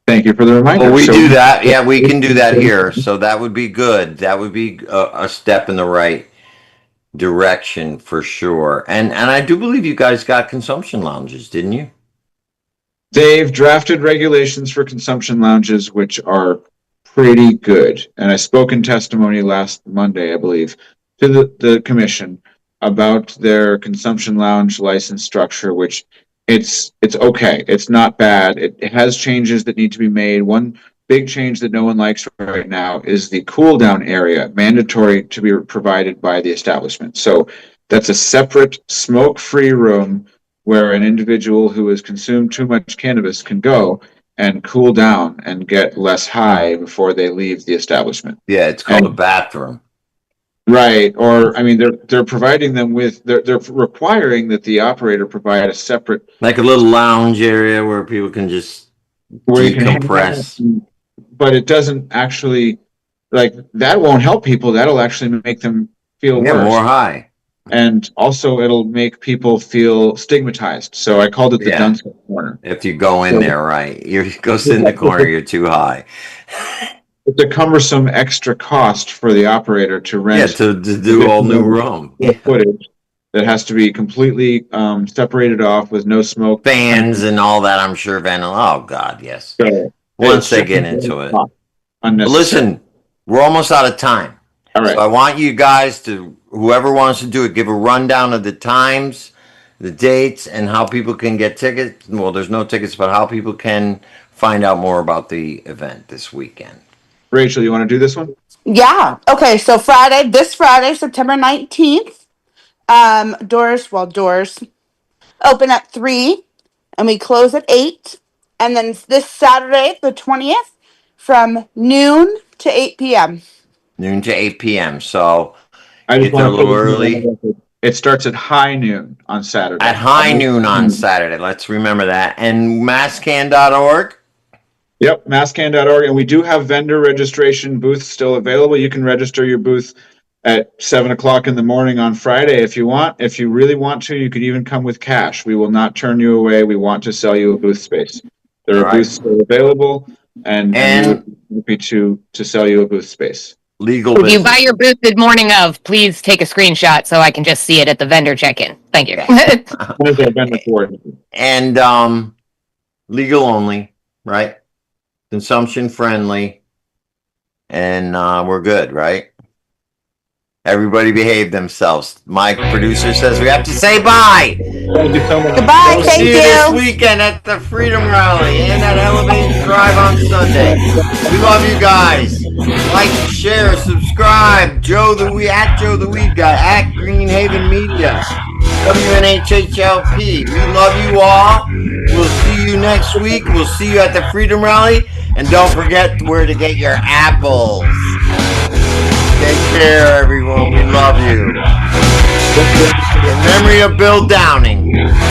Thank you for the reminder. Well, we do that. Yeah, we can do that here. So that would be good. That would be a step in the right direction for sure. And I do believe you guys got consumption lounges, didn't you? They've drafted regulations for consumption lounges, which are pretty good. And I spoke in testimony last Monday, I believe, to the commission about their consumption lounge license structure, which it's okay. It's not bad. It has changes that need to be made. One big change that no one likes right now is the cool down area, mandatory to be provided by the establishment. So that's a separate smoke-free room where an individual who has consumed too much cannabis can go and cool down and get less high before they leave the establishment. Yeah, it's called a bathroom. Right. Or, I mean, they're providing them with, they're requiring that the operator provide a separate, Like a little lounge area where people can just where you can hang decompress. out, but it doesn't actually, like, that won't help people. That'll actually make them feel Yeah, worse. more high. And also it'll make people feel stigmatized. So I called it the Yeah. dunce corner. If you go in there, right. You go sit in the corner, you're too high. It's a cumbersome extra cost for the operator to rent. Yeah, to do all new room. footage that has to be completely separated off with no smoke. Fans and all that, I'm sure, oh, God, yes. So, Once it's they just get into it. But unnecessary. listen, we're almost out of time. All right. So I want you guys to, whoever wants to do it, give a rundown of the times, the dates, and how people can get tickets. Well, there's no tickets, but how people can find out more about the event this weekend. Rachel, you want to do this one? Yeah. Okay. So this Friday, September 19th, doors open at 3 and we close at 8. And then this Saturday, the 20th, from noon to 8 p.m. Noon to 8 p.m. So I just get there a want to little early. It starts at high noon on Saturday. At high noon on Saturday. Let's remember that. And masscan.org. Yep, masscan.org. And we do have vendor registration booths still available. You can register your booth at 7:00 in the morning on Friday if you want. If you really want to, you could even come with cash. We will not turn you away. We want to sell you a booth space. There are booths still available, and we would be happy to sell you a booth space. Legal If business. you buy your booth the morning of, please take a screenshot so I can just see it at the vendor check-in. Thank you. And legal only, right? Consumption friendly. And we're good, right? Everybody behave themselves. My producer says we have to say bye. Thank you so much. Goodbye. We'll Thank see you. this weekend at the Freedom Rally and at Elevation Drive on Sunday. We love you guys. Like, share, subscribe. Joe the Weed Guy at Greenhaven Media. WNHHLP. We love you all. We'll see you next week. We'll see you at the Freedom Rally. And don't forget where to get your apples. Take care, everyone. We love you. In memory of Bill Downing.